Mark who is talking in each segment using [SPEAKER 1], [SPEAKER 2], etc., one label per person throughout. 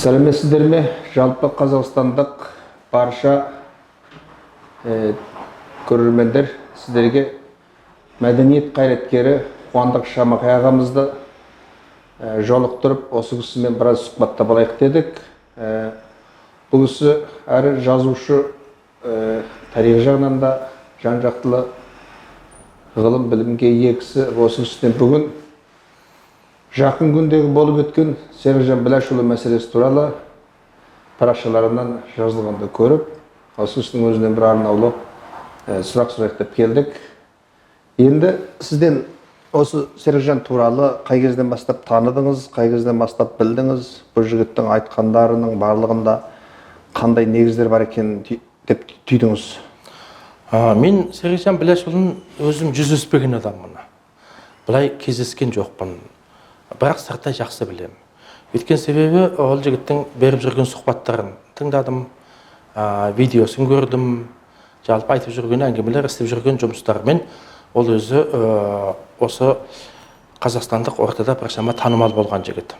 [SPEAKER 1] Сәлеметсіздер ме? Жалпы Қазақстандық барша көрермендер, сіздерге мәдениет қайраткері Қуандық Шамахай ағамызды жолықтырып, осы кісімен біраз сұхбаттап алайық дедік. Бұл кісі әрі жазушы, тарих жағынан да жан-жақтылы ғылым білімге ие кісі. Осы кісіден бүгін жақын күндегі болып өткен Серікжан Біләшұлы мәселесі туралы парақшаларынан жазылғанды көріп, осы кісінің өзінен бір арнаулы сұрақ сұрайық деп келдік. Енді сізден осы Серікжан туралы қай кезден бастап таныдыңыз, қай кезден бастап білдіңіз, бұл жігіттің айтқандарының барлығында қандай негіздер бар екенін деп түйдіңіз?
[SPEAKER 2] Мен Серікжан Біләшұлын өзім жүздеспеген адаммын. Бұлай кездескен жоқпын. Бірақ сырттай жақсы білем. Өткен себебі ол жігіттің беріп жүрген сұхбаттарын тыңдадым, видеосын көрдім, жалпы айтып жүрген әңгімелер, істеп жүрген жұмыстарымен ол өзі осы қазақстандық ортада біршама танымал болған жігіт.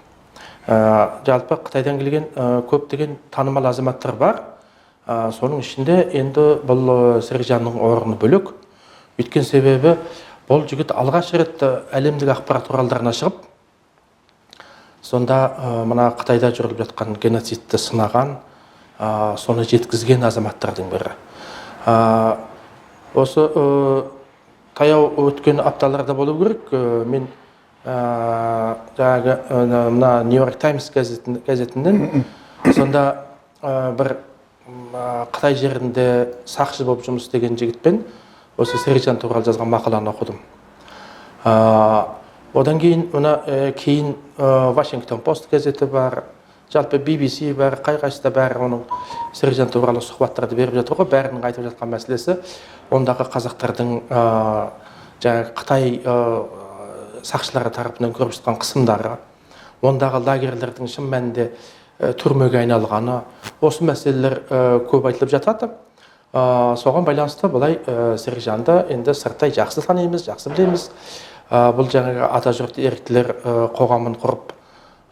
[SPEAKER 2] Жалпы Қытайдан келген көптеген танымал азаматтар бар. Соның ішінде енді бұл Серікжанның орны бөлек. Өткен себебі бұл жігіт алғаш рет әлемдік ақпарат құралдарына шығып, сонда мына Қытайда жүріп жатқан геноцидті сынаған, соны жеткізген азаматтардың бірі. Осы таяу өткен апталарда болу керек. Мен мына Нью-Йорк Таймс газетінен сонда бір Қытай жерінде сақшы болып жұмыс істеген жігітпен осы Серікжан туралы жазған мақаланы оқыдым. Одан кейін Вашингтон пост газеті бар, жалпы BBC бар, қай-қайсыда бәрі оның Серікжан туралы сұхбаттарды беріп жатыр ғой. Бәрінің айтып жатқан мәселесі ондағы қазақтардың Қытай сақшылары тарапынан көріп жатқан қысымдары, ондағы лагерлердің шын мәнінде түрмеге айналғаны, осы мәселелер көп айтылып жатады. Соған байланысты бұлай Серікжанды енді сырттай жақсы танимыз, жақсы білеміз. Бұл жаңағы Атажұрт еріктілер қоғамын құрып,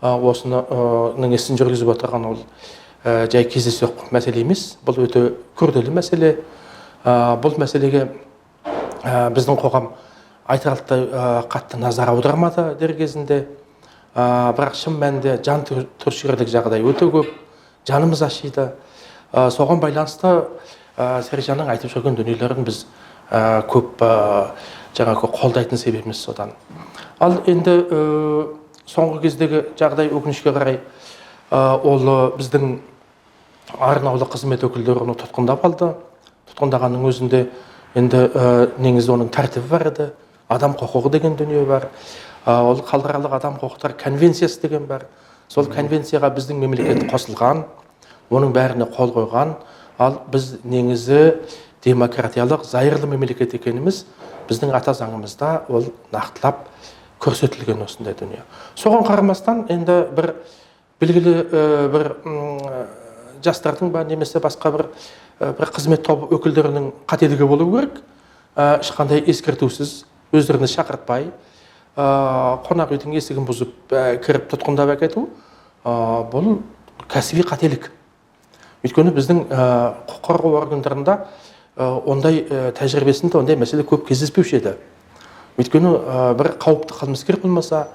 [SPEAKER 2] осының ісін жүргізіп отырған ол жай кездейсоқ мәселе емес. Бұл өте күрделі мәселе. Бұл мәселеге біздің қоғам айтарлықтай қатты назар аудармады дер кезінде. Бірақ шын мәнінде жан түршігерлік жағдай өте көп, жанымыз ашиды. Соған байланысты Серікжанның айтып жүрген дүниелерін біз көп жаңағы қолдайтын себебіміз содан. Ал енді соңғы кездегі жағдай өкінішке қарай ол біздің арнаулы қызмет өкілдері оны тұтқындап алды. Тұтқындағанның өзінде енді негізі оның тәртібі бар еді. Адам құқығы деген дүние бар. Ол халықаралық адам құқықтар конвенциясы деген бар. Сол конвенцияға біздің мемлекет қосылған, оның бәріне қол қойған. Ал біз негізі демократиялық, зайырлы мемлекет екеніміз біздің ата заңымызда ол нақтылап көрсетілген осындай дүние. Соған қарамастан енді бір белгілі бір жастардың ба немесе басқа бір қызмет тобы өкілдерінің қателігі болу керек. Ешқандай ескертусіз, өздеріне шақыртпай, қонақ үйдің есігін бұзып кіріп тұтқындап әкету, бұл кәсіби қателік. Өйткені біздің құқық қорғау органдарында ондай тәжірибесінде ондай мәселе көп кездеспеуші еді. Өйткені бір қауіпті қылмыскер болмаса,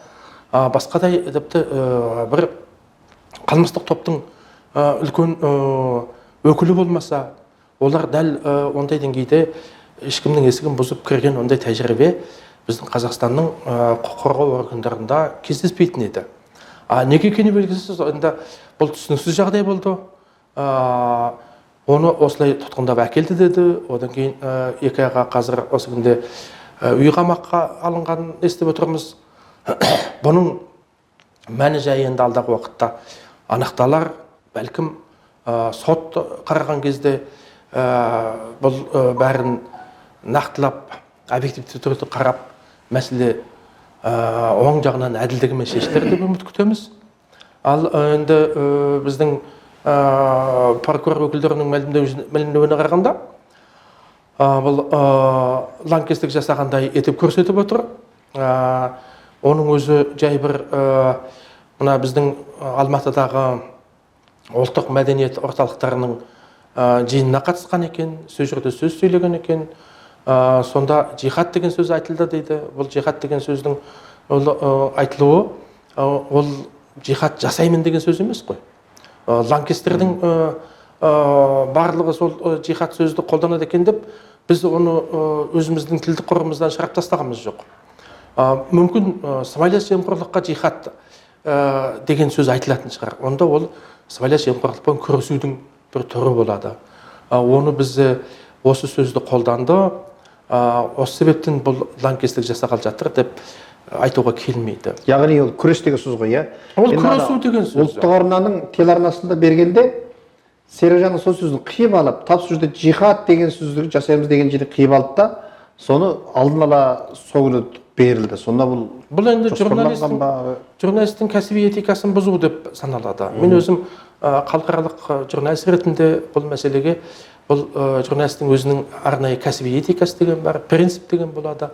[SPEAKER 2] басқадай бір қылмыстық топтың үлкен өкілі болмаса, олар дәл ондай деңгейде ешкімнің есігін бұзып кірген ондай тәжірибе біздің Қазақстанның құқық қорғау органдарында кездеспейтін еді. Неге екені белгісіз, бұл түсініксіз жағдай болды. Оны осылай тұтқындап әкелді деді. Одан кейін екі айға қазір осы күнде үй қамаққа алынғанын естіп отырмыз. Бұның мәні жайы енді алдағы уақытта анықталар. Бәлкім сот қараған кезде бұл бәрін нақтылап, объективті түрде қарап, мәселе оң жағынан әділдігімен шешілер деп үміт күтеміз. Ал енді біздің прокурор өкілдерінің мәлімдеуіне қарағанда, бұл лаңкестік жасағандай етіп көрсетіп отыр. Оның өзі жай бір мына біздің Алматыдағы ұлттық мәдениет орталықтарының жиынына қатысқан екен, сол жерде сөз сөйлеген екен. Сонда жихад деген сөз айтылды дейді. Бұл жихад деген сөздің айтылуы, ол жихад жасаймын деген сөз емес қой. Лаңкестердің барлығы сол жихад сөзді қолданады екен деп, біз оны өзіміздің тілдік құрымыздан шығарып тастағанымыз жоқ. Мүмкін сыбайлас жемқорлыққа жихад деген сөз айтылатын шығар. Онда ол сыбайлас жемқорлықпен күресудің бір түрі болады. Оны біз осы сөзді қолданды, осы себептен бұл лаңкестік жасағалы жатыр деп айтуға келмейді.
[SPEAKER 1] Яғни ол күрес деген сөз ғой, иә?
[SPEAKER 2] Ол күресу деген сөз.
[SPEAKER 1] Ұлттық арнаның телеарнасында бергенде Серікжанның сол сөзін қиып алып, тап сол жерде жихад деген сөзді жасаймыз деген жерде қиып алды да, соны алдын ала сол күні берілді. Сонда
[SPEAKER 2] бұл енді журналистің кәсіби этикасын бұзу деп саналады. Мен өзім халықаралық журналист ретінде бұл мәселеге, бұл журналистің өзінің арнайы кәсіби этикасы деген бар, принцип деген болады.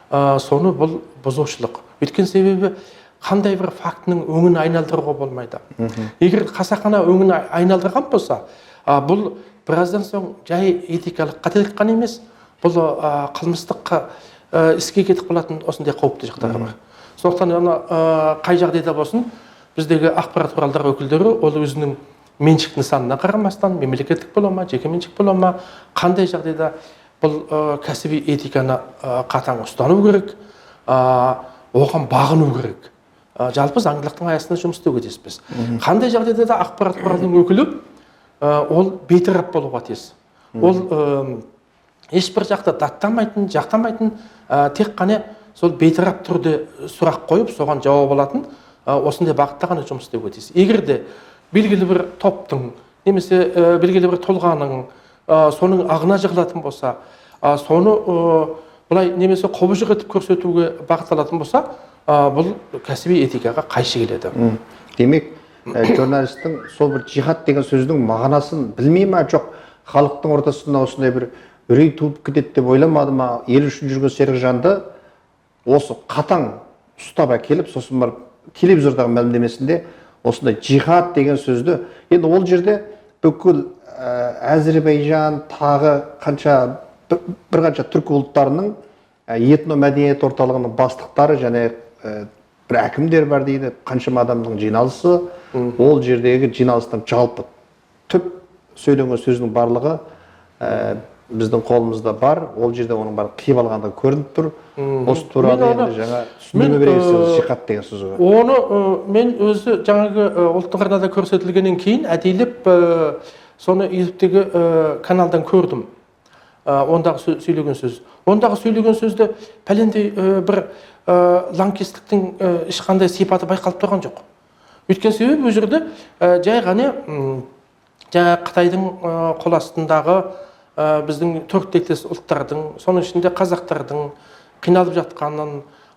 [SPEAKER 2] Соны бұл бұзушылық. Өйткені себебі қандай бір фактінің өңін айналдыруға болмайды. Егер қасақана өңін айналдырған болса, бұл біраздан соң жай этикалық қателік қана емес, бұл қылмыстық іске кетіп қалатын осындай қауіпті жағдайлар бар. Сондықтан қай жағдайда болсын, біздегі ақпарат құралдар өкілдері ол өзінің меншік нысанына қарамастан, мемлекеттік бола ма, жеке меншік бола ма, қандай жағдайда бұл кәсіби этиканы қатаң ұстану керек, оған бағыну керек. Жалпы заңдылықтың аясында жұмыс істеуге тиіспіз. Қандай жағдайда да ақпарат құралының өкілі ол бейтарап болуға тиіс. Ол ешбір жақты даттамайтын, жақтамайтын, тек қана сол бейтарап түрде сұрақ қойып, соған жауап алатын, осындай бағытта ғана жұмыс істеуге тиіс. Егер де белгілі бір топтың, немесе белгілі бір тұлғаның соның ағына жығылатын болса, соны бұлай немесе қобыжық етіп көрсетуге бағытталатын болса, бұл кәсіби этикаға қайшы келеді.
[SPEAKER 1] Демек, журналистің сол бір жихад деген сөздің мағынасын білмей ма, жоқ, халықтың ортасында осындай бір үрей туып кетеді деп ойламады ма? Ел үшін жүрген Серікжанды осы қатаң ұстап әкеліп, сосын барып телевизордағы мәлімдемесінде осындай жихад деген сөзді, енді ол жерде бүкіл Әзірбайжан, тағы бір қанша түркі ұлттарының этно-мәдениет орталығының бастықтары және бір әкімдер бар дейді, қаншама адамның жиналысы, ол жердегі жиналыстың жалпы түп сөйленген сөзінің барлығы біздің қолымызда бар, ол жерде оның барлығы қиып алғанда көрініп тұр. Осы туралы енді жаңа түсіндірме бересіз, жихад деген сөзі.
[SPEAKER 2] Оны мен өзі жаңағы ұлттық арнада көрсетілгеннен кейін әдейілеп соны ютубтегі каналдан көрдім. Ондағы сөйлеген сөз. Ондағы сөйлеген сөзді пәлендей бір лаңкестіктің ешқандай сипаты байқалып тұрған жоқ. Өйткені себебі бұл жерде жай ғана Қытайдың қол астындағы біздің төрт тектес ұлттардың, соның ішінде қазақтардың қиналып жатқанын,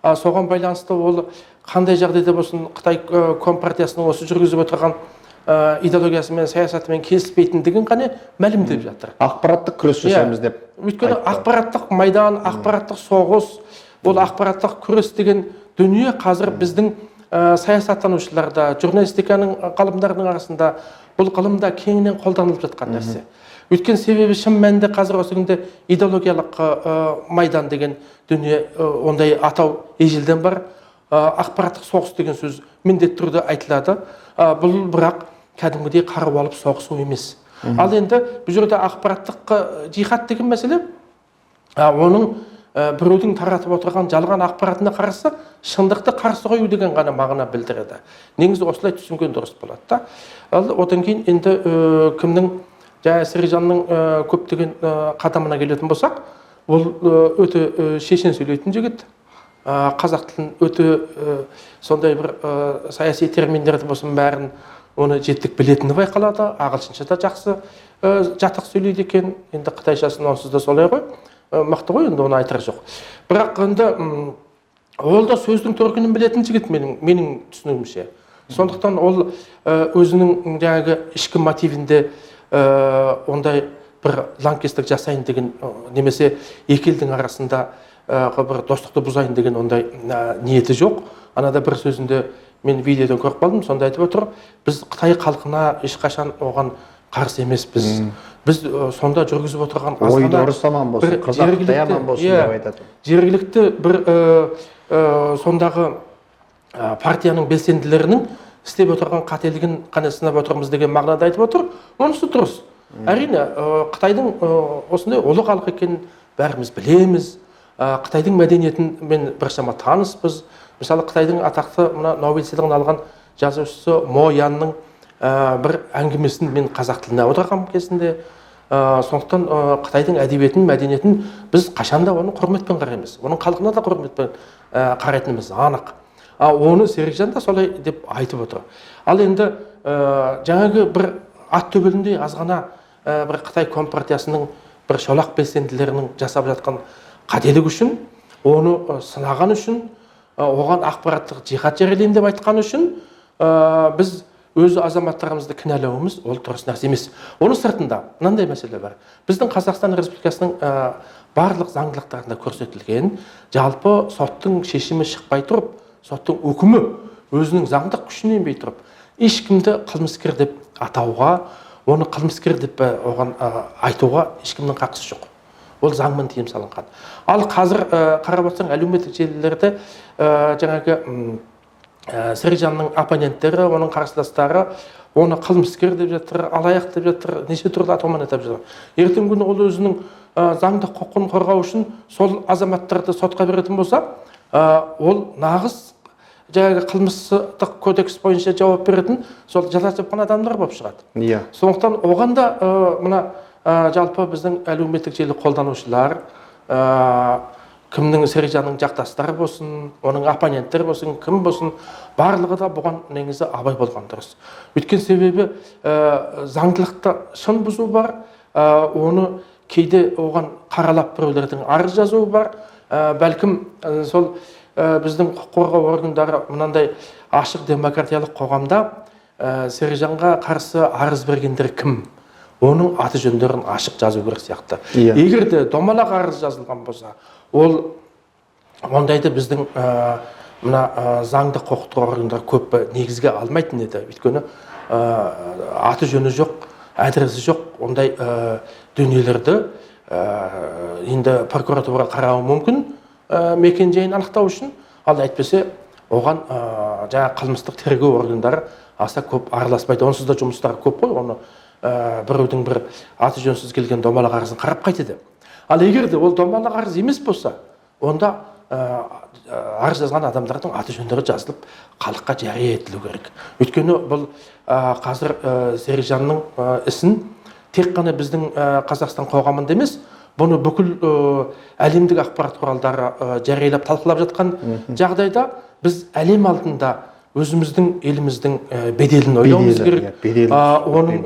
[SPEAKER 2] соған байланысты ол қандай жағдайда болсын Қытай компартиясының осы жүргізіп отырған идеологиясы мен саясатымен келіспейтіндігін қане мәлімдеп жатыр.
[SPEAKER 1] Ақпараттық күрес жасаймыз деп.
[SPEAKER 2] Өйткені ақпараттық майдан, ақпараттық соғыс, ол ақпараттық күрес деген дүние қазір біздің саясаттанушыларда, журналистиканың ғалымдарының арасында бұл ғылымда кеңінен қолданылып жатқан нәрсе. Өйткені себебі шын мәнінде қазір осы күнде идеологиялық майдан деген дүние ондай атау ежелден бар. Ақпараттық соғыс деген сөз міндетті түрде айтылады. Бұл бірақ кәдімгідей қару алып соғысу емес. Ал енді бұл жерде ақпараттық жихад деген мәселе, оның біреудің таратып отырған жалған ақпаратына қарсы шындықты қарсы қою деген ғана мағына білдіреді. Негізі осылай түсінген дұрыс болады. Одан кейін енді кімнің жаңа Серікжанның көптеген қадамына келетін болсақ, ол өте шешен сөйлейтін жігіт. Қазақ тілін өте сондай бір саяси терминдерді болсын бәрін оны жеттік білетіні байқалады. Ағылшынша да жақсы жатық сөйлейді екен. Енді қытайшасын онсыз да солай ғой. Мықты ғой, енді оны айтар жоқ. Бірақ енді ол да сөздің төркінін білетін жігіт менің түсінігімше. Сондықтан ол өзінің жаңағы ішкі мотивінде ондай бір лаңкестік жасайын деген немесе екі елдің арасында бір достықты бұзайын деген ондай ниеті жоқ. Анада бір сөзінде мен видеодан көріп қалдым, сонда айтып отыр, біз Қытай халқына ешқашан оған қарсы емеспіз. Біз сонда жүргізіп отырған
[SPEAKER 1] ой дұрыс аман болсын, Қазақтай аман болсын деп айтады.
[SPEAKER 2] Жергілікті бір сондағы партияның белсенділерінің істеп отырған қателігін қана сынап отырмыз деген мағынада айтып отыр. Онысы дұрыс. Әрине, Қытайдың осындай ұлы халық екенін бәріміз білеміз. Қытайдың мәдениетімен біршама таныспыз. Мысалы, Қытайдың атақты Нобель сыйлығын алған жазушысы Мо Янның бір әңгімесін мен қазақ тіліне аударғам кезінде. Сондықтан Қытайдың әдебиетін, мәдениетін біз қашанда оны құрметпен қараймыз. Оның халқына да құрметпен қарайтынымыз анық. Оны Серікжан да солай деп айтып отыр. Ал енді жаңағы бір ат төбеліндей азғана бір Қытай компартиясының бір шолақ белсенділерінің жасап жатқан қателік үшін, оны сынаған үшін, оған ақпараттық жихад жариялаймын деп айтқан үшін біз өз азаматтарымызды кінәлауымыз ол дұрыс нәрсе емес. Оның сыртында мынандай мәселе бар. Біздің Қазақстан Республикасының барлық заңдылықтарында көрсетілген, жалпы соттың шешімі шықпай тұрып, соттың үкімі өзінің заңдық күшіне енбей тұрып, ешкімді қылмыскер деп атауға, оны қылмыскер деп оған айтуға ешкімнің қақысы жоқ. Ол заңмен тыйым салынған. Ал қазір қарап отырсаң әлеуметтік желілерде жаңағы Серікжанның оппоненттері, оның қарсыластары оны қылмыскер деп жатыр, алаяқ деп жатыр, неше түрлі атаумен атап жатыр. Ертеңгі күні ол өзінің заңдық құқығын қорғау үшін сол азаматтарды сотқа беретін болса, ол нағыз жаңағы қылмыстық кодекс бойынша жауап беретін сол жаза жапқан адамдар болып шығады. Сондықтан оған да мына жалпы біздің әлеуметтік желі қолданушылар, кімнің Серікжанның жақтастары болсын, оның оппоненттері болсын, кім болсын, барлығы да бұған негізі абай болған дұрыс. Өйткені себебі заңдылықта шын бұзу бар, оны кейде оған қаралап біреулердің арыз жазуы бар, бәлкім сол біздің құқық қорғау органдары мынандай ашық демократиялық қоғамда Серікжанға қарсы арыз бергендер кім? Оның аты жөндерін ашық жазу керек сияқты. Егер де домалақ арыз жазылған болса, ол ондайды біздің мына заңды құқықтық органдар көп негізге алмайтын еді. Өйткені аты жөні жоқ, адресі жоқ, ондай дүниелерді енді прокуратура қарауы мүмкін мекен-жайын анықтау үшін, ал әйтпесе оған жаңа қылмыстық тергеу органдары аса көп араласпайды. Онсыз да жұмыстары көп қой, оны біреудің бір аты жөнсіз келген домалақ арызын қарап қайтеді. Ал егер де ол домалақ арыз емес болса, онда арыз жазған адамдардың аты жөндері жазылып халыққа жария етілу керек. Өйткені бұл қазір Серікжанның ісін тек қана біздің Қазақстан қоғамында емес, бұны бүкіл әлемдік ақпарат құралдары жариялап талқылап жатқан жағдайда біз әлем алдында өзіміздің еліміздің беделін ойлауымыз керек. Оның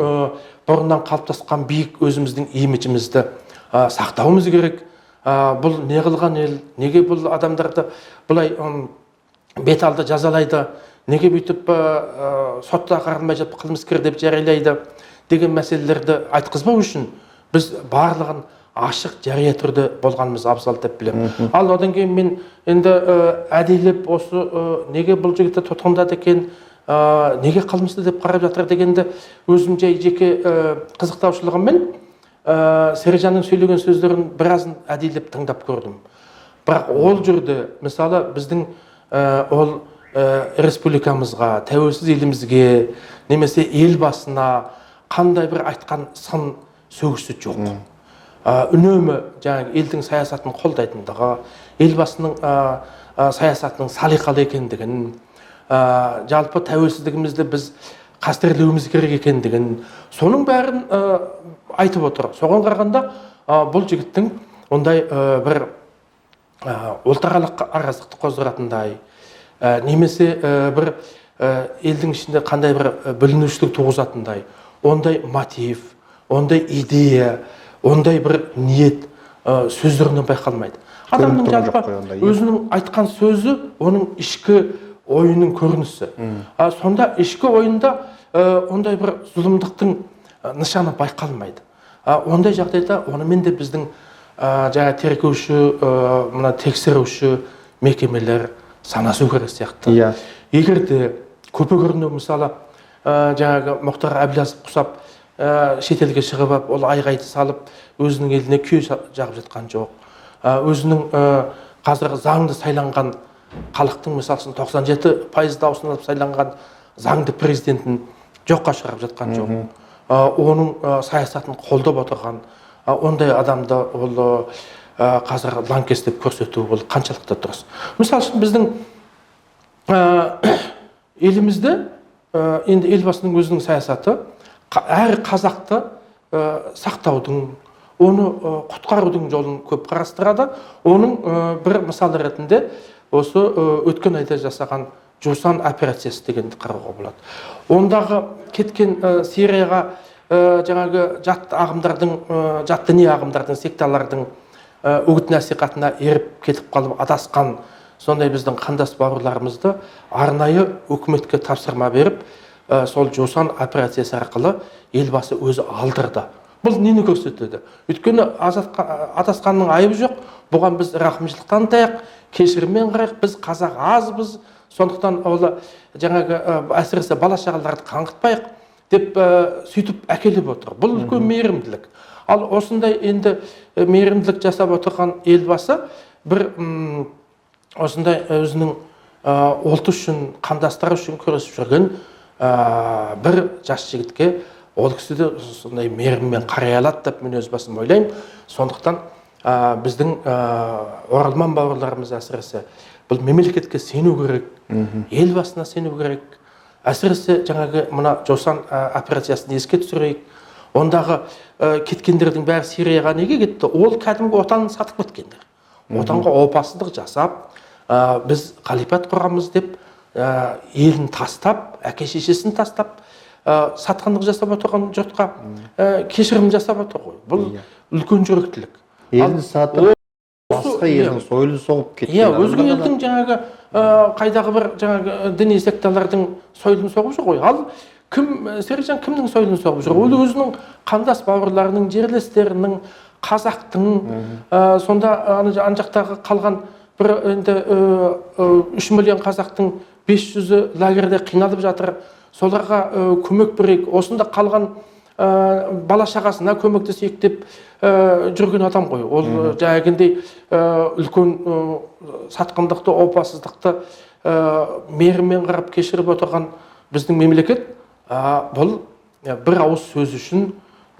[SPEAKER 2] бұрыннан қалыптасқан биік өзіміздің имиджімізді сақтауымыз керек. Бұл не қылған ел, неге бұл адамдарды бұлай бет алды жазалайды, неге бүйтіп сотта қаралмай жатып қылмыскер деп жариялайды деген мәселелерді айтқызбау үшін біз барлығын ашық жария түрде болғанымыз абзал деп білемін. Ал одан кейін мен енді әдейлеп осы неге бұл жігітті тұтқындады екен, неге қылмысты деп қарап жатыр дегенді өзім жеке қызықтаушылығыммен Серікжанның сөйлеген сөздерін біразын әдейлеп тыңдап көрдім. Бірақ ол жерде мысалы біздің ол республикамызға, тәуелсіз елімізге, немесе елбасына қандай бір айтқан сын сөгісі жоқ. Үнемі жаңағы елдің саясатын қолдайтындығы, елбасының саясатының салиқалы екендігін, жалпы тәуелсіздігімізді біз қастерлеуіміз керек екендігін, соның бәрін айтып отыр. Соған қарағанда бұл жігіттің ондай бір ұлтаралық араздықты қоздыратындай, немесе бір елдің ішінде қандай бір бүлінушілік туғызатындай, ондай мотив, ондай идея, ондай бір ниет сөздерінен байқалмайды. Адамның жалпы өзінің айтқан сөзі оның ішкі ойының көрінісі. Сонда ішкі ойында ондай бір зұлымдықтың нышаны байқалмайды. Ондай жағдайда онымен де біздің жаңа тергеуші, мына тексеруші мекемелер санасу керек сияқты. Егер де көпе-көрінеу мысалы жаңағы Мұхтар Әбіләзов құсап шетелге шығып алып, ол айғайды салып, өзінің еліне күй жағып жатқан жоқ. Өзінің қазір заңды сайланған халықтың мысалы 97% дауысын алып сайланған заңды президентін жоққа шығарып жатқан жоқ. Оның саясатын қолдап отырған ондай адамды ол қазір лаңкес деп көрсету ол қаншалықты дұрыс. Мысалы үшін біздің елімізде енді елбасының өзінің саясаты әр қазақты сақтаудың, оны құтқарудың жолын көп қарастырады. Оның бір мысалы ретінде осы өткен айда жасаған Жусан операциясы дегенді қарауға болады. Ондағы кеткен Сирияға жаңағы жат ағымдардың, жат діни ағымдардың, секталардың үгіт насихатына еріп кетіп қалып адасқан сондай біздің қандас бауырларымызды арнайы үкіметке тапсырма беріп, сол Жусан операциясы арқылы елбасы өзі алдырды. Бұл нені көрсетеді? Өйткені адасқанның айыбы жоқ. Бұған біз рақымшылық танытайық, кешіріммен қарайық. Біз қазақ азбыз. Сондықтан ол жаңағы әсіресе бала шағаларды қаңғытпайық деп сөйтіп әкеліп отыр. Бұл үлкен мейірімділік. Ал осындай енді мейірімділік жасап отырған елбасы бір осындай өзінің ұлты үшін, қандастары үшін күресіп жүрген бір жас жігітке ол кісі де сондай мейіріммен қарай алады деп мен өз басым ойлаймын. Сондықтан біздің оралман бауырларымыз әсіресе бұл мемлекетке сену керек, елбасына сену керек. Әсіресе жаңағы мына Жусан операциясын еске түсірейік. Ондағы кеткендердің бәрі Сирияға неге кетті? Ол кәдімгі отанын сатып кеткендер. Отанға опасыздық жасап, біз қалипат құрамыз деп, елін тастап, әке-шешесін тастап, сатқандық жасап отырған жұртқа кешірім жасап отыр ғой. Бұл үлкен жүректілік.
[SPEAKER 1] Елін сатып, басқа елдің сойылын соғып кеткен.
[SPEAKER 2] Өзге елдің жаңағы қайдағы бір жаңағы діни секталардың сойылын соғып жүр ғой. Ал Серікжан кімнің сойылын соғып жүр? Ол өзінің қандас бауырларының, жерлестерінің, қазақтың, сонда ана жақтағы қалған бір енді 3 миллион қазақтың 500-і лагерде қиналып жатыр. Соларға көмек берейік. Осында қалған бала шағасына көмектесейік деп жүрген адам ғой. Ол жаңағындай үлкен сатқындықты, опасыздықты мейіріммен қарап кешіріп отырған біздің мемлекет бұл бір ауыз сөз үшін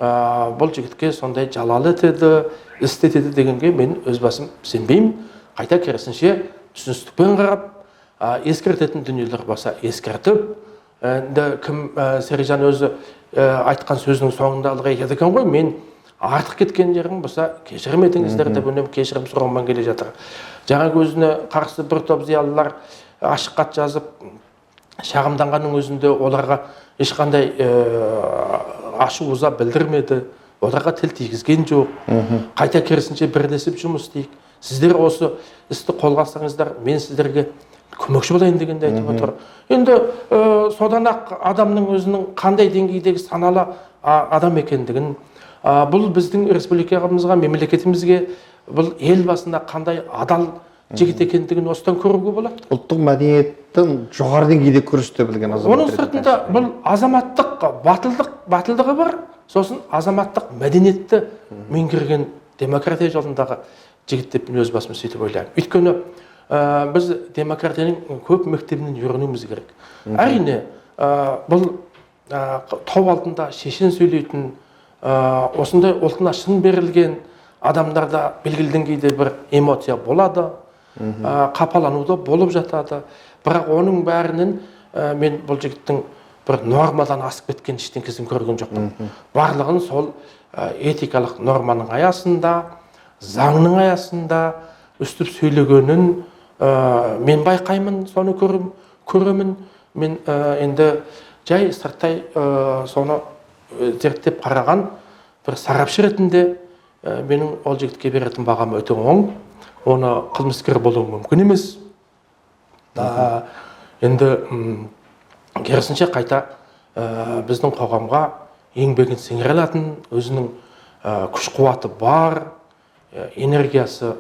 [SPEAKER 2] бұл жігітке сондай жалалы етеді, істетеді дегенге мен өз басым сенбеймін. Қайта керісінше түсіністікпен қарап, ескертетін дүниелер болса ескертіп, кім Серікжан өзі айтқан сөзінің соңында алға екен ғой, мен артық кеткен жерім болса кешірім етіңіздер деп үнемі кешірім сұраумен келе жатыр. Жаңағы өзіне қарсы бір топ зиялылар ашық хат жазып шағымданғанның өзінде оларға ешқандай ашу ыза білдірмеді, оларға тіл тигізген жоқ. Қайта керісінше бірлесіп жұмыс істейік. Сіздер осы істі қолға алсаңыздар, мен сіздерге көмекші болайын дегенде айтып отыр. Енді содан ақ адамның өзінің қандай деңгейдегі саналы адам екендігін, бұл біздің республикамызға, мемлекетімізге, бұл ел басында қандай адал жігіт екендігін осыдан көруге болады.
[SPEAKER 1] Ұлттық мәдениеттің жоғары деңгейде күресте білген азамат.
[SPEAKER 2] Оның сыртында бұл азаматтық батылдығы бар, сосын азаматтық мәдениетті меңгерген демократия жолындағы жігіт деп өз басым сөйтіп ойлаймын. Өйткені біз демократияның көп мектебінен үйренуіміз керек. Әрине, бұл тау алдында шешен сөйлейтін, осындай ұлтына шын берілген адамдарда белгілі деңгейде бір эмоция болады, қапалануда болып жатады. Бірақ оның бәрінен мен бұл жігіттің бір нормадан асып кеткен ештеңкесін көрген жоқпын. Барлығын сол этикалық норманың аясында, заңның аясында үстіп сөйлегенін мен байқаймын, соны көремін. Мен енді жай сырттай соны зерттеп қараған бір сарапшы ретінде менің ол жігітке беретін бағам өте оң. Оны қылмыскер болуы мүмкін емес. Енді керісінше қайта біздің қоғамға еңбегін сіңіре алатын, өзінің күш қуаты бар, энергиясы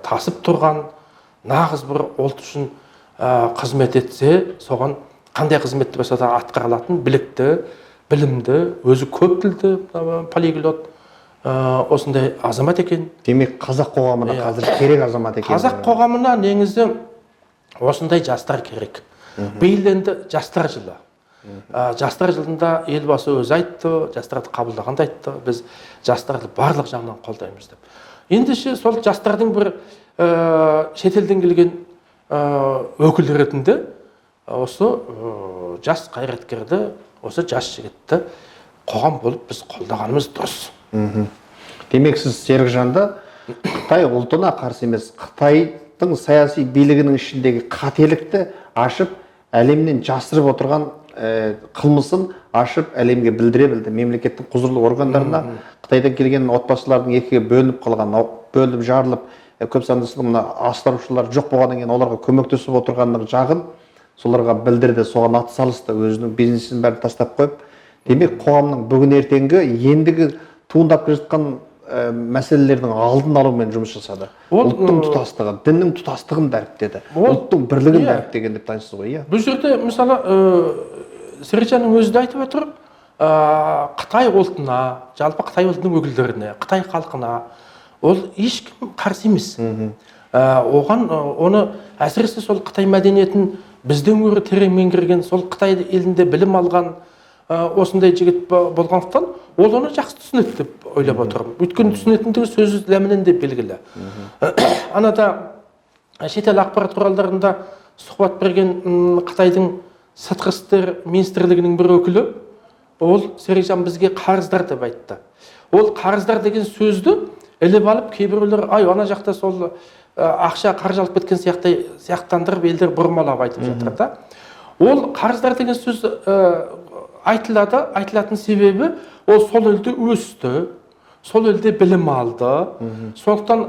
[SPEAKER 2] тасып тұрған, нағыз бір ұлт үшін қызмет етсе, соған қандай қызметті болса да атқара алатын, білікті, білімді, өзі көп тілді полиглот осындай азамат екен.
[SPEAKER 1] Демек, қазақ қоғамына қазір керек азамат екен.
[SPEAKER 2] Қазақ қоғамына негізі осындай жастар керек. Биыл енді жастар жылы. Жастар жылында елбасы өзі айтты, жастарды қабылдағанда айтты, біз жастарды барлық жағынан қолдаймыз деп. Ендеше сол жастардың бір шетелден келген өкілі ретінде осы жас қайраткерді, осы жас жігітті қоғам болып біз қолдағанымыз дұрыс.
[SPEAKER 1] Демек, сіз Серікжанды Қытай ұлтына қарсы емес, Қытайдың саяси билігінің ішіндегі қателікті ашып, әлемнен жасырып отырған қылмысын ашып, әлемге білдіре білді. Мемлекеттің құзырлы органдарына Қытайдан келген отбасылардың екіге бөлініп қалған, бөлініп жарылып, көп сандысының мына асыраушылар жоқ болғаннан кейін оларға көмектесіп отырғандығы жағын соларға білдірді, соған атсалысты, өзінің бизнесін бәрін тастап қойып. Демек, қоғамның бүгін ертеңгі ендігі туындап келе жатқан мәселелердің алдын алумен жұмыс жасады. Ұлттың тұтастығы, діннің тұтастығын дәріптеді, ұлттың бірлігін дәріптеген деп танысыз ғой, иә?
[SPEAKER 2] Бұл жерде мысалы Серікжанның өзі де айтып отыр, Қытай ұлтына, жалпы Қытай ұлтының өкілдеріне, Қытай халқына ол ешкім қарсы емес. Оған оны әсіресе сол Қытай мәдениетін бізден гөрі терең меңгерген, сол Қытай елінде білім алған осындай жігіт болғандықтан ол оны жақсы түсінеді деп ойлап отырмын. Өйткені түсінетіндігі сөзі ләмінен де белгілі. Анада шетел ақпарат құралдарында сұхбат берген Қытайдың сыртқы істер министрлігінің бір өкілі, ол Серікжан бізге қарыздар деп айтты. Ол қарыздар деген сөзді іліп алып, кейбіреулер ана жақта сол ақша қаржы алып кеткен сияқтандырып елдер бұрмалап айтып жатыр да. Ол қарыздар деген сөз айтылады, айтылатын себебі ол сол елде өсті, сол елде білім алды. Сондықтан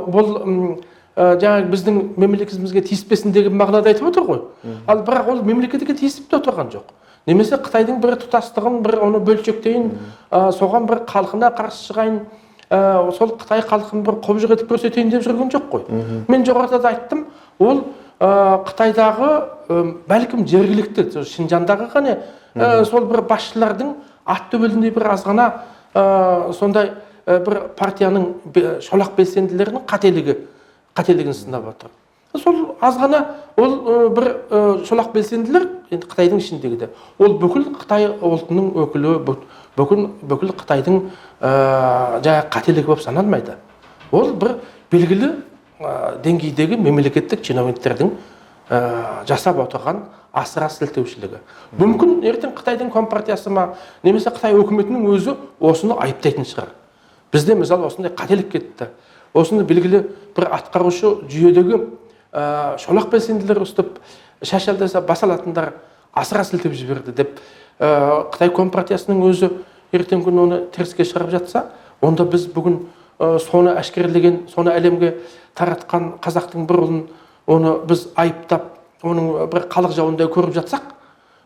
[SPEAKER 2] бұл жаңағы біздің мемлекетімізге тиіспесін деген мағынада айтып отыр ғой. Ал бірақ ол мемлекетке тиісіп те отырған жоқ. Немесе Қытайдың бір тұтастығын, бір оны бөлшектейін, соған бір халқына қарсы шығайын, сол Қытай халқын бір қобжық етіп көрсетейін деп жүрген жоқ қой. Мен жоғарыда да айттым, ол Қытайдағы бәлкім жергілікті, Шинжандағы ғана сол бір басшылардың ат төбеліндей бір азғана сондай бір партияның шолақ белсенділерінің қателігін сынап отыр. Сол азғана ол бір шолақ белсенділер, енді Қытайдың ішіндегі де, ол бүкіл Қытай ұлтының өкілі, бүкіл Қытайдың жаңа қателігі болып саналмайды. Ол бір белгілі деңгейдегі мемлекеттік чиновниктердің жасап отырған асыра сілтеушілігі. Мүмкін ертең Қытайдың компартиясы ма, немесе Қытай өкіметінің өзі осыны айыптайтын шығар. Бізде мысалы осындай қателік кетті. Осыны белгілі бір атқарушы жүйедегі шолақ белсенділер ұстап, шашалдаса бас алатындар асыра сілтеп жіберді деп Қытай компартиясының өзі ертең күн оны теріске шығарып жатса, онда біз бүгін соны әшкерелеген, соны әлемге таратқан қазақтың бір ұлын оны біз айыптап, оның бір халық жауындай көріп жатсақ,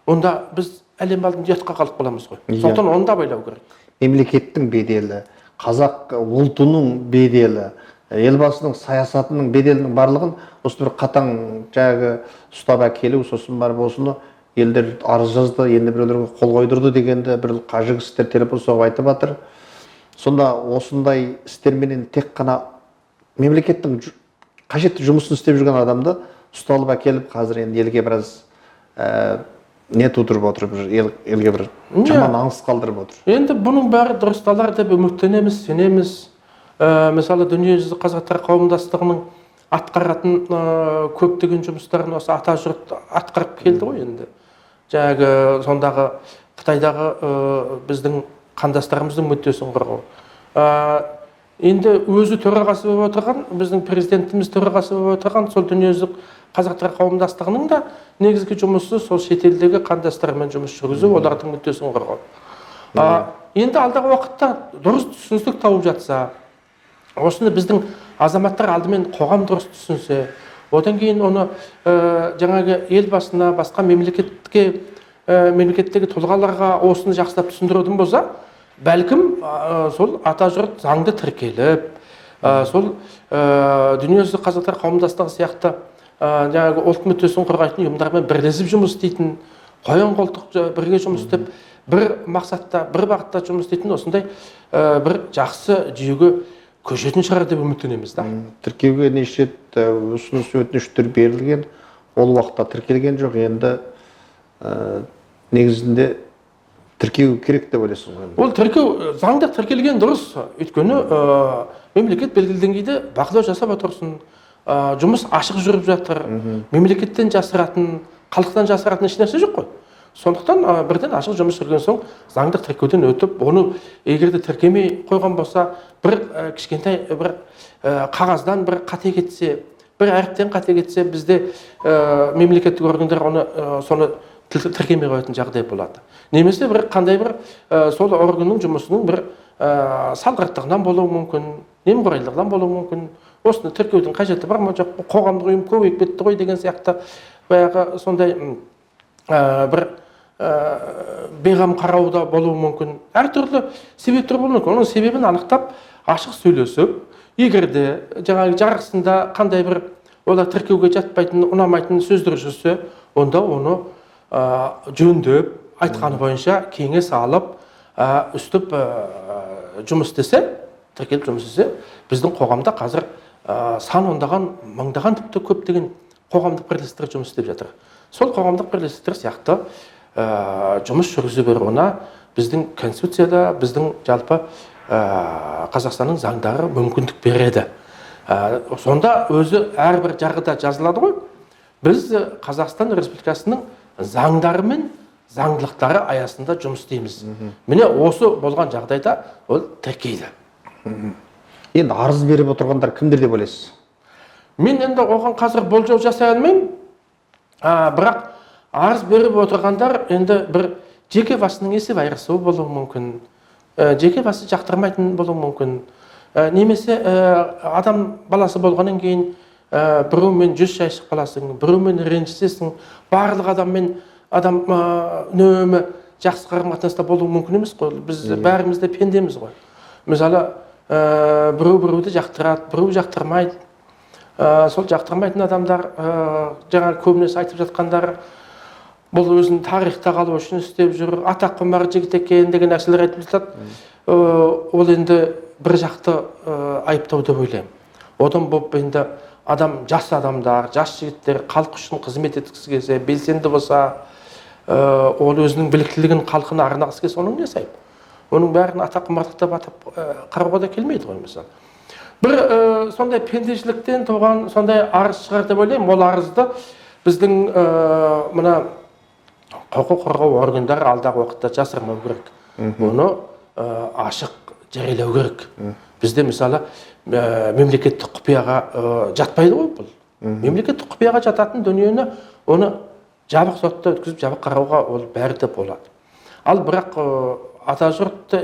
[SPEAKER 2] онда біз әлем алдында ұятқа қалып қаламыз ғой. Сондықтан оны да байлау керек.
[SPEAKER 1] Мемлекеттің беделі, қазақ ұлтының беделі, елбасының саясатының беделінің барлығын осы бір қатаң жаңағы ұстап әкелу, сосын барып осыны елдер арыз жазды, енді біреулерге қол қойдырды дегенді бір қажық істер телефон соғып айтып жатыр. Сонда осындай істерменен тек қана мемлекеттің қажетті жұмысын істеп жүрген адамды ұсталып әкеліп, қазір енді елге біраз не тудырып отыр, елге бір жаман аңыс қалдырып отыр.
[SPEAKER 2] Енді бұның бәрі дұрысталар деп үміттенеміз, сенеміз. Мысалы, дүниежүзі қазақтар қауымдастығының атқаратын көптеген жұмыстарын осы Атажұрт атқарып келді ғой енді. Жаңағы сондағы Қытайдағы біздің қандастарымыздың мүддесін қорғау. Енді өзі төрағасы болып отырған, біздің президентіміз төрағасы болып отырған сол дүниежүзі қазақтар қауымдастығының да негізгі жұмысы сол шетелдегі қандастармен жұмыс жүргізу, олардың мүддесін қорғау. Енді алдағы уақытта дұрыс түсіністік тауып жатса, осыны біздің азаматтар алдымен қоғам дұрыс түсінсе, одан кейін оны жаңағы ел басына, басқа мемлекеттегі тұлғаларға осыны жақсылап түсіндірудің болса, бәлкім сол Атажұрт заңды тіркеліп, сол дүниежүзі қазақтар қауымдастығы сияқты жаңағы ұлт мүддесін қорғайтын ұйымдармен бірлесіп жұмыс істейтін, қоян қолтық бірге жұмыс істеп, бір мақсатта, бір бағытта жұмыс істейтін осындай бір жақсы жүйеге көшетін шығар деп үміттенеміз да.
[SPEAKER 1] Тіркеуге неше ұсыныс өтініштер берілген, ол уақытта тіркелген жоқ, енді негізінде тіркеу керек деп ойлайсың ғой?
[SPEAKER 2] Ол тіркеу заңда тіркелген дұрыс. Өйткені мемлекет белгілі деңгейде бақылау жасап отырсын, жұмыс ашық жүріп жатыр, мемлекеттен жасыратын, халықтан жасыратын еш нәрсе жоқ қой. Сондықтан бірден ашық жұмыс жүрген соң заңдық тіркеуден өтіп, оны егерде тіркемей қойған болса, бір кішкентай бір қағаздан бір қате кетсе, бір әріптен қате кетсе, бізде мемлекеттік органдар оны соны тіркемей қоятын жағдай болады. Немесе бір қандай бір сол органның жұмысының бір салғырттығынан болуы мүмкін, немқұрайлығынан болуы мүмкін. Осыны тіркеудің қажеті бар ма жоқ, қоғамдық ұйым көбейіп кетті ғой деген сияқты баяғы сондай бір бейғам қарауда болуы мүмкін. Әртүрлі себептер болуы мүмкін. Оның себебін анықтап, ашық сөйлесіп, егерде жаңағы жарғысында қандай бір олар тіркеуге жатпайтын, ұнамайтын сөздер жүрсе, онда оны жөндеп, айтқаны бойынша кеңес алып, үстіп жұмыс істесе, тіркеліп жұмыс істесе, біздің қоғамда қазір сан ондаған, мыңдаған тіпті көптеген қоғамдық бірлестіктер жұмыс істеп жатыр. Сол қоғамдық бірлестіктер сияқты жұмыс жүргізе беруіне біздің конституцияда, біздің жалпы Қазақстанның заңдары мүмкіндік береді. Сонда өзі әрбір жарғыда жазылады ғой. Біз Қазақстан Республикасының заңдары мен заңдылықтары аясында жұмыс істейміз. Міне осы болған жағдайда ол тіркейді.
[SPEAKER 1] Енді арыз беріп отырғандар кімдер деп ойлайсыз?
[SPEAKER 2] Мен енді оған қазір болжау жасай алмаймын. Бірақ арыз беріп отырғандар енді бір жеке басының есеп айырысуы болуы мүмкін. Жеке басы жақтырмайтын болуы мүмкін. Немесе адам баласы болғаннан кейін біреумен жүз шайшық баласың, біреумен ренжісесің, барлық адаммен адам нөмі жақсы қарым-қатынаста болуы мүмкін емес қой. Біз бәріміз де пендеміз ғой. Мысалы, біреу-біреуді жақтырады, біреу жақтырмайды. Сол жақтырмайтын адамдар жаңа көбінесе айтып жатқандар бұл өзін тарихта қалу үшін істеп жүр, атақ құмар жігіт екен деген нәрселер айтып жатады. Ол енді бір жақты айыптау деп ойлаймын. Одан болып енді адам, жас адамдар, жас жігіттер халық үшін қызмет еткісі келсе, белсенді болса, ол өзінің біліктілігін халқына арнағысы келсе, оның несі айып? Оның бәрін атақ құмарлықта батып қарауға да келмейді ғой мысалы. Бір сондай пендешіліктен туған сондай арыз шығар деп ойлаймын. Ол арызды біздің мына құқық қорғау органдары алдағы уақытта жасырмау керек. Оны ашық жариялау керек. Бізде мысалы мемлекеттік құпияға жатпайды ғой бұл. Мемлекеттік құпияға жататын дүниені оны жабық сотта өткізіп, жабық қарауға ол бәрі де болады. Ал бірақ Атажұртты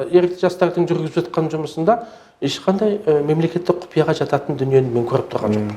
[SPEAKER 2] ерікті жастардың жүргізіп жатқан жұмысында ешқандай мемлекеттік құпияға жататын дүниені мен көріп тұрған жоқпын.